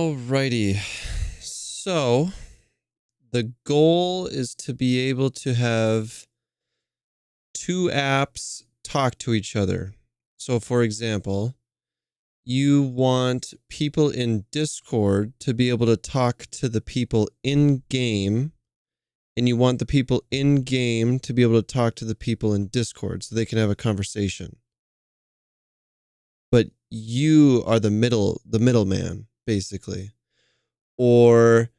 Alrighty. So the goal is to be able to have two apps talk to each other. So for example, you want people in Discord to be able to talk to the people in game, and you want the people in game to be able to talk to the people in Discord so they can have a conversation. But you are the middleman, basically. Or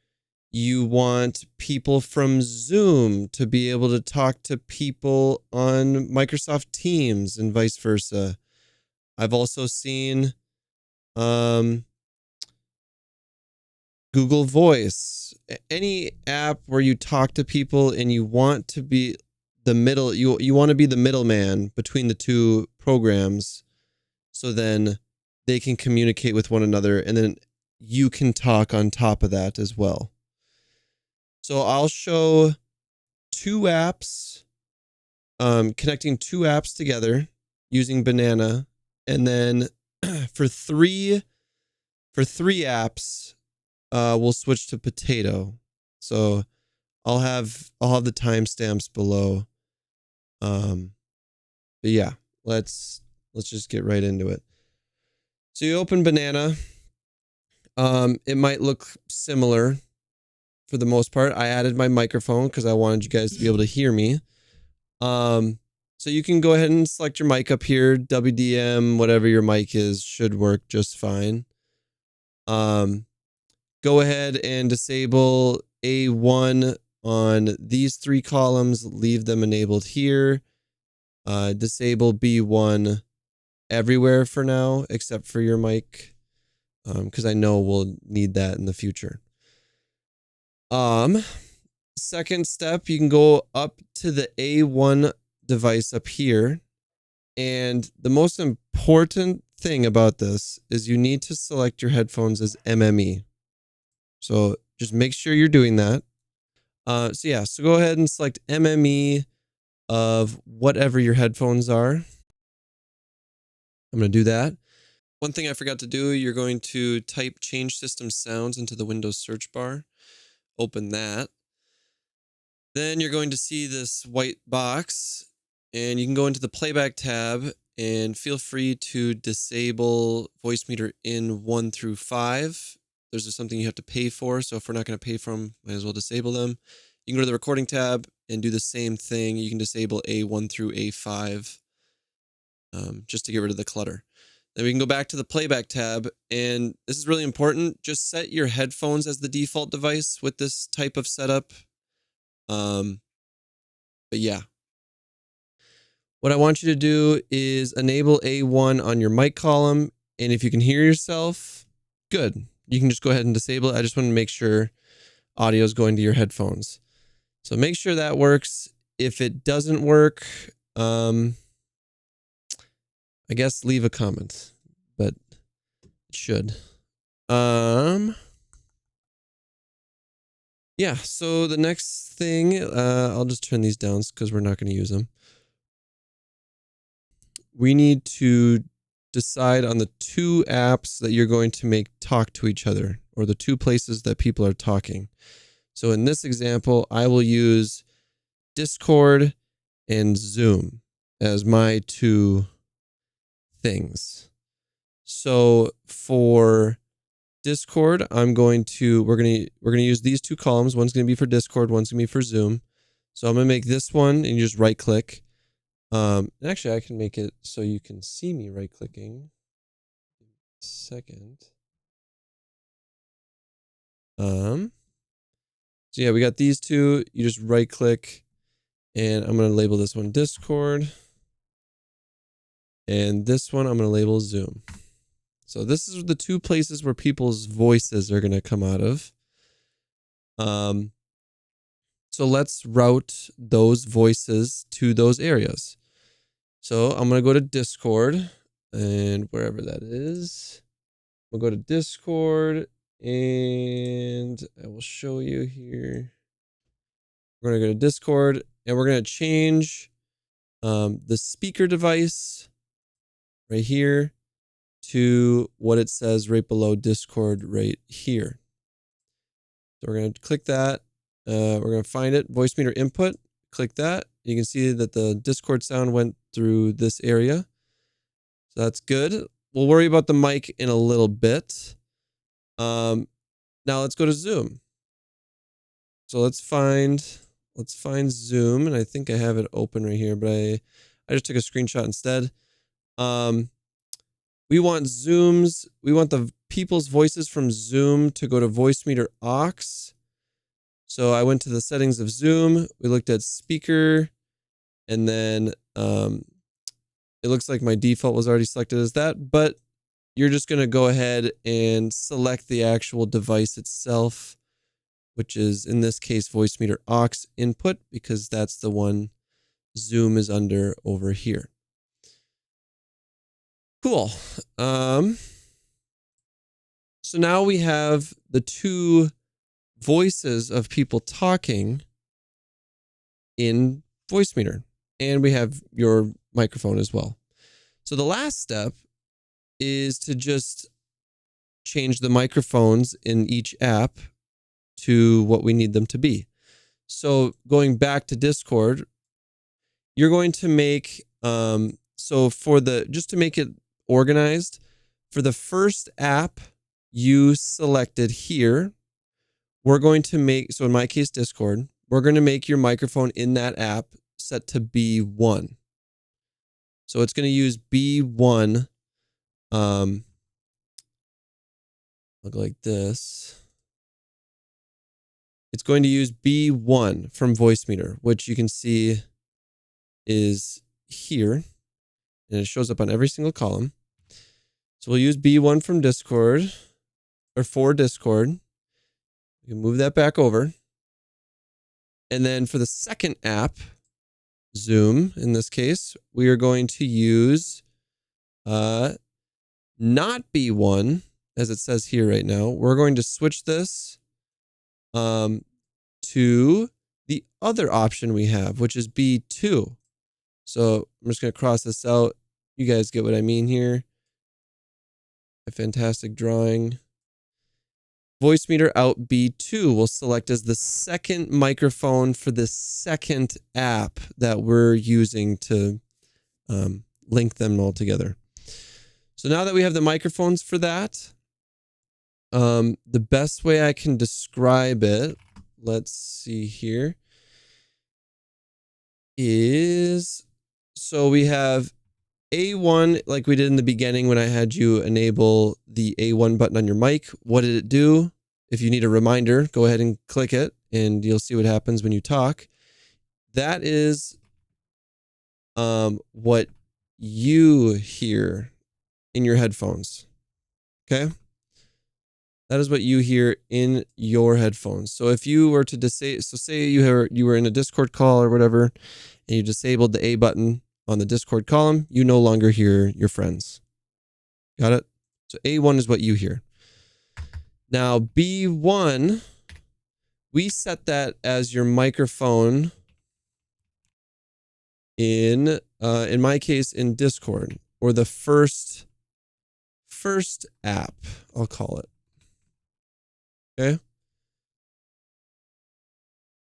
you want people from Zoom to be able to talk to people on Microsoft Teams and vice versa. I've also seen Google Voice, any app where you talk to people and you want to be the middle, you want to be the middleman between the two programs, so then they can communicate with one another, and then you can talk on top of that as well. So I'll show two apps, connecting two apps together using Banana, and then for three apps, we'll switch to Potato. So I'll have the timestamps below. But yeah, let's just get right into it. So you open Banana. It might look similar for the most part. I added my microphone because I wanted you guys to be able to hear me. So you can go ahead and select your mic up here. WDM, whatever your mic is, should work just fine. Go ahead and disable A1 on these three columns. Leave them enabled here. Disable B1 everywhere for now, except for your mic, because I know we'll need that in the future. Second step, you can go up to the A1 device up here. And the most important thing about this is you need to select your headphones as MME. So just make sure you're doing that. So go ahead and select MME of whatever your headphones are. I'm going to do that. One thing I forgot to do, you're going to type change system sounds into the Windows search bar. Open that. Then you're going to see this white box, and you can go into the playback tab and feel free to disable Voicemeeter in 1 through 5. There's just something you have to pay for, so if we're not going to pay for them, might as well disable them. You can go to the recording tab and do the same thing. You can disable A1 through A5 just to get rid of the clutter. Then we can go back to the playback tab, and this is really important. Just set your headphones as the default device with this type of setup. But yeah. What I want you to do is enable A1 on your mic column, and if you can hear yourself, good. You can just go ahead and disable it. I just want to make sure audio is going to your headphones. So make sure that works. If it doesn't work, I guess leave a comment, but it should. Yeah, so the next thing, I'll just turn these down because we're not going to use them. We need to decide on the two apps that you're going to make talk to each other, or the two places that people are talking. So in this example, I will use Discord and Zoom as my two things. So for Discord, we're going to use these two columns. One's going to be for Discord, one's going to be for Zoom. So I'm going to make this one, and you just right click. Actually, I can make it so you can see me right clicking. Second. So yeah, we got these two. You just right click, and I'm going to label this one Discord. And this one I'm going to label Zoom. So this is the two places where people's voices are going to come out of. So let's route those voices to those areas. So I'm going to go to Discord, and wherever that is, we'll go to Discord, and I will show you here. We're going to go to Discord, and we're going to change the speaker device right here to what it says right below Discord right here. So we're going to click that. We're going to find it, Voicemeeter input, click that. You can see that the Discord sound went through this area. So that's good. We'll worry about the mic in a little bit. Now let's go to Zoom. So let's find Zoom, and I think I have it open right here, but I just took a screenshot instead. We want the people's voices from Zoom to go to Voicemeeter aux. So I went to the settings of Zoom. We looked at speaker, and then it looks like my default was already selected as that, but you're just going to go ahead and select the actual device itself, which is in this case Voicemeeter aux input, because that's the one Zoom is under over here. Cool. So now we have the two voices of people talking in Voicemeeter, and we have your microphone as well. So the last step is to just change the microphones in each app to what we need them to be. So going back to Discord, you're going to make, so for just to make it organized, for the first app you selected here, we're going to make, so in my case, Discord, we're going to make your microphone in that app set to B1. So it's going to use B1. Look like this. It's going to use B1 from Voicemeeter, which you can see is here, and it shows up on every single column. So we'll use B1 from Discord, or for Discord. You can move that back over. And then for the second app, Zoom, in this case, we are going to use not B1, as it says here right now. We're going to switch this to the other option we have, which is B2. So I'm just going to cross this out. You guys get what I mean here. A fantastic drawing. Voicemeeter out B2 will select as the second microphone for the second app that we're using to link them all together. So now that we have the microphones for that, the best way I can describe it, let's see here, is, so we have A1, like we did in the beginning when I had you enable the A1 button on your mic. What did it do? If you need a reminder, go ahead and click it, and you'll see what happens when you talk. That is what you hear in your headphones. Okay? That is what you hear in your headphones. So if you were to disable, so say you were in a Discord call or whatever, and you disabled the A button on the Discord column, you no longer hear your friends. Got it? So A1 is what you hear. Now B1, we set that as your microphone in my case, in Discord, or the first app, I'll call it. Okay.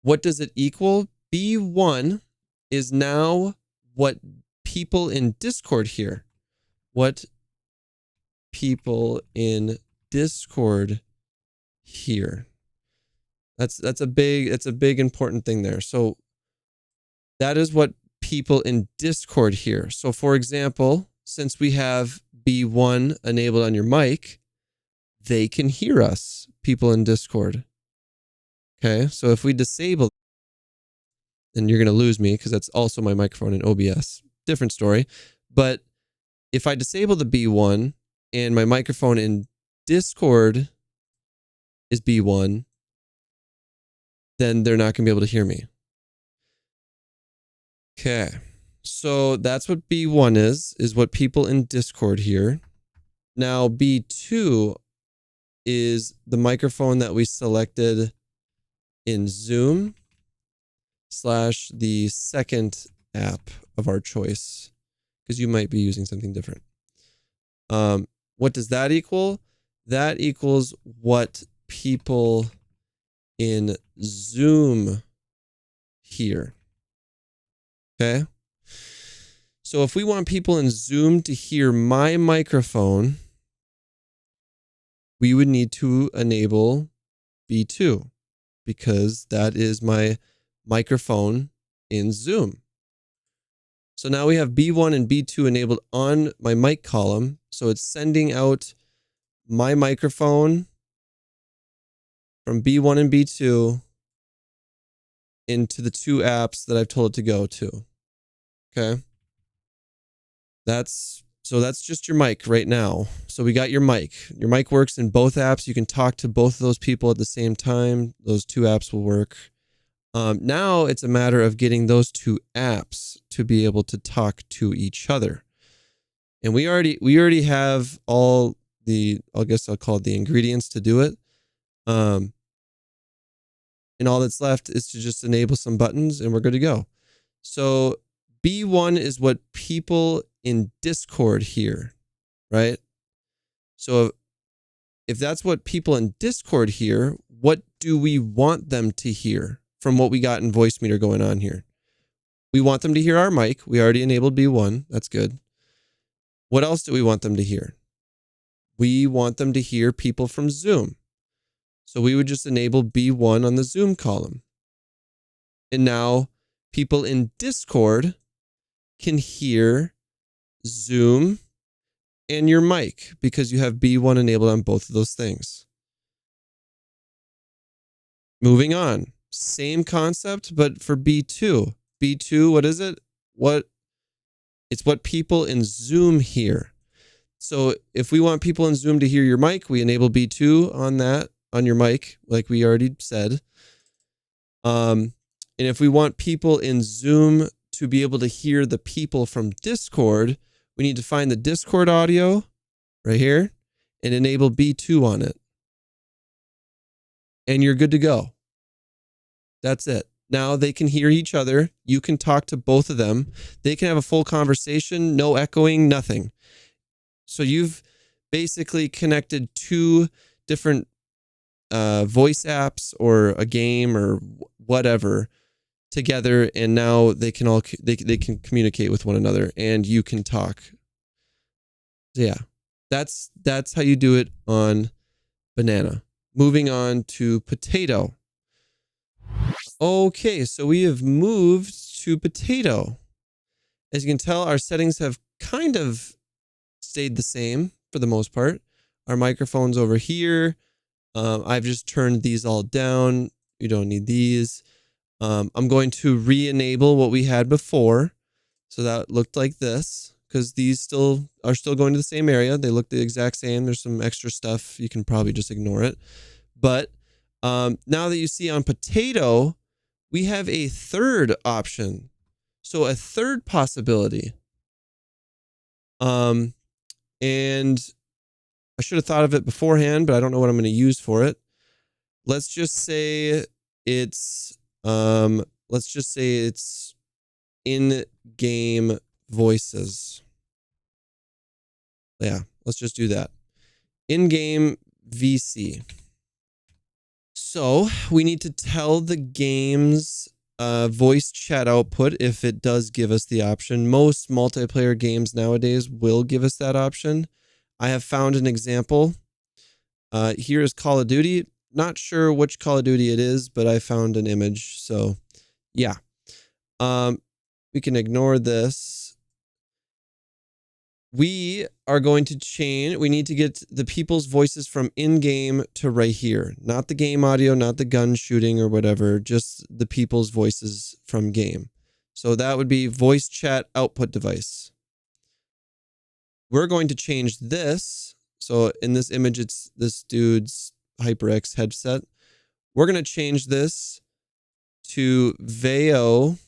What does it equal? B1 is now what people in Discord hear. What people in Discord hear. That's a big important thing there. So that is what people in Discord hear. So for example, since we have B1 enabled on your mic, they can hear us, people in Discord. Okay, so if we disable, then you're going to lose me because that's also my microphone in OBS. Different story. But if I disable the B1 and my microphone in Discord is B1, then they're not going to be able to hear me. Okay, so that's what B1 is what people in Discord hear. Now B2 is the microphone that we selected in Zoom / the second app of our choice, because you might be using something different. What does that equal? That equals what people in Zoom hear. Okay? So if we want people in Zoom to hear my microphone, we would need to enable B2 because that is my microphone in Zoom. So now we have B1 and B2 enabled on my mic column. So it's sending out my microphone from B1 and B2 into the two apps that I've told it to go to. Okay. That's just your mic right now. So we got your mic. Your mic works in both apps. You can talk to both of those people at the same time. Those two apps will work. Now it's a matter of getting those two apps to be able to talk to each other. And we already have all the, I guess I'll call it the ingredients to do it. And all that's left is to just enable some buttons and we're good to go. So B1 is what people in Discord hear, right? So if that's what people in Discord hear, what do we want them to hear from what we got in Voicemeeter going on here? We want them to hear our mic. We already enabled B1. That's good. What else do we want them to hear? We want them to hear people from Zoom. So we would just enable B1 on the Zoom column. And now people in Discord can hear Zoom and your mic because you have B1 enabled on both of those things. Moving on. Same concept, but for B2. B2, what is it? It's what people in Zoom hear. So if we want people in Zoom to hear your mic, we enable B2 on that, on your mic, like we already said. And if we want people in Zoom to be able to hear the people from Discord, we need to find the Discord audio right here and enable B2 on it. And you're good to go. That's it. Now they can hear each other. You can talk to both of them. They can have a full conversation, no echoing, nothing. So you've basically connected two different voice apps or a game or whatever together, and now they can all they can communicate with one another and you can talk. So yeah, that's how you do it on Banana. Moving on to Potato. Okay, so we have moved to Potato. As you can tell, our settings have kind of stayed the same for the most part. Our microphone's over here. I've just turned these all down. You don't need these. I'm going to re-enable what we had before. So that looked like this, because these are still going to the same area. They look the exact same. There's some extra stuff. You can probably just ignore it. But now that you see on Potato, we have a third option. So a third possibility. And I should have thought of it beforehand, but I don't know what I'm going to use for it. Let's just say it's in-game voices. Yeah, let's just do that. In-game VC. So we need to tell the game's voice chat output if it does give us the option. Most multiplayer games nowadays will give us that option. I have found an example. Here is Call of Duty. Not sure which Call of Duty it is, but I found an image. So yeah, we can ignore this. We are going to change. We need to get the people's voices from in-game to right here. Not the game audio, not the gun shooting or whatever, just the people's voices from game. So that would be voice chat output device. We're going to change this. So in this image, it's this dude's HyperX headset. We're going to change this to VEO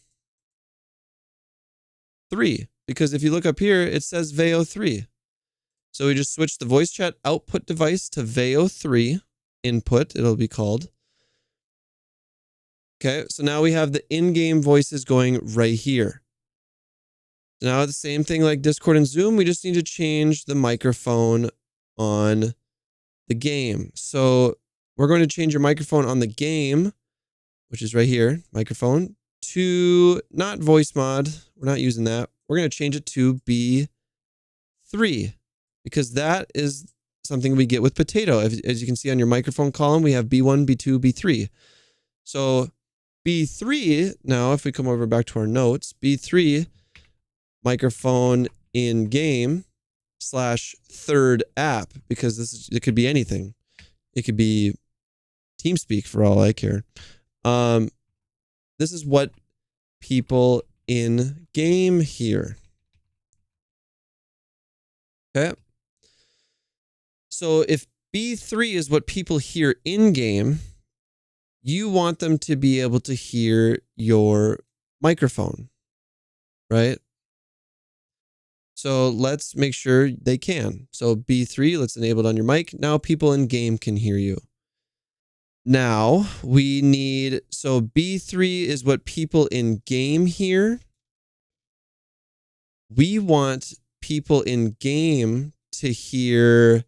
3. Because if you look up here, it says VEO 3. So we just switch the voice chat output device to VEO 3 input, it'll be called. Okay, so now we have the in-game voices going right here. Now the same thing like Discord and Zoom, we just need to change the microphone on the game. So we're going to change your microphone on the game, which is right here, microphone, to not voice mod. We're not using that. We're going to change it to B3 because that is something we get with Potato. As you can see on your microphone column, we have B1, B2, B3. So B3, now if we come over back to our notes, B3, microphone in game / third app, because it could be anything. It could be TeamSpeak for all I care. This is what people in game hear. Okay. So if B3 is what people hear in game, you want them to be able to hear your microphone, right? So let's make sure they can. So B3, let's enable it on your mic. Now people in game can hear you. Now we need, so B3 is what people in game hear. We want people in game to hear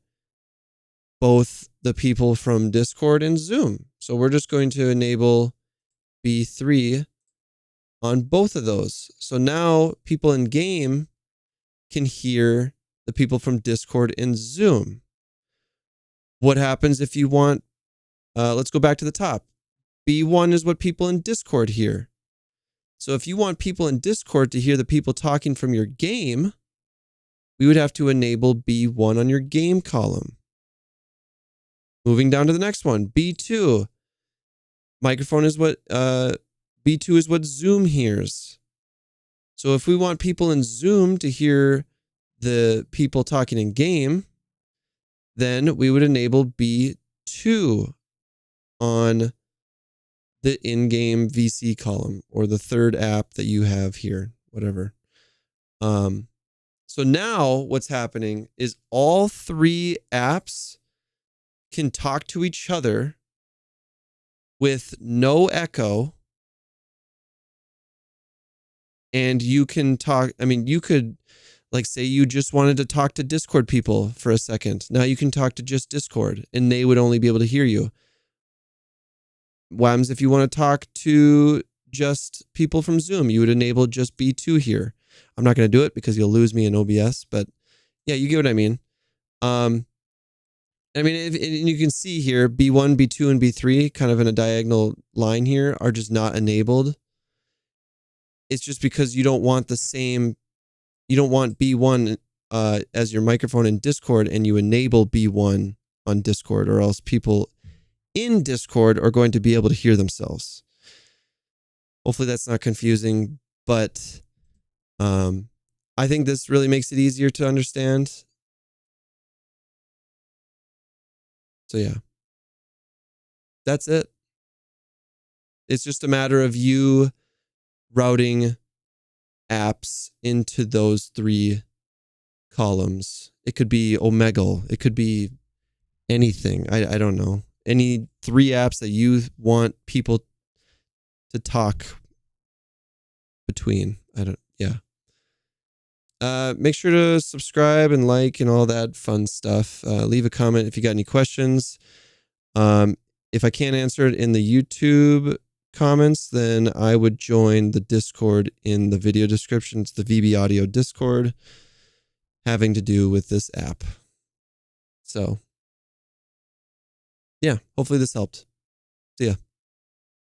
both the people from Discord and Zoom. So we're just going to enable B3 on both of those. So now people in game can hear the people from Discord and Zoom. What happens if you want, let's go back to the top. B1 is what people in Discord hear. So if you want people in Discord to hear the people talking from your game, we would have to enable B1 on your game column. Moving down to the next one, B2. Microphone is what, B2 is what Zoom hears. So if we want people in Zoom to hear the people talking in game, then we would enable B2 on the in-game VC column or the third app that you have here, whatever. So now what's happening is all three apps can talk to each other with no echo. And you can talk, I mean, you could, like, say you just wanted to talk to Discord people for a second. Now you can talk to just Discord and they would only be able to hear you. Whams, if you want to talk to just people from Zoom, you would enable just B2 here. I'm not going to do it because you'll lose me in OBS, but yeah, you get what I mean. I mean, and you can see here, B1, B2, and B3 kind of in a diagonal line here are just not enabled. It's just because you don't want the same, you don't want B1 as your microphone in Discord and you enable B1 on Discord, or else people in Discord are going to be able to hear themselves. Hopefully that's not confusing, but I think this really makes it easier to understand. So yeah, that's it. It's just a matter of you routing apps into those three columns. It could be Omegle. It could be anything. I don't know. Any three apps that you want people to talk between. Make sure to subscribe and like and all that fun stuff. Leave a comment if you got any questions. If I can't answer it in the YouTube comments, then I would join the Discord in the video description. It's the VB Audio Discord having to do with this app. So, yeah, hopefully this helped. See ya.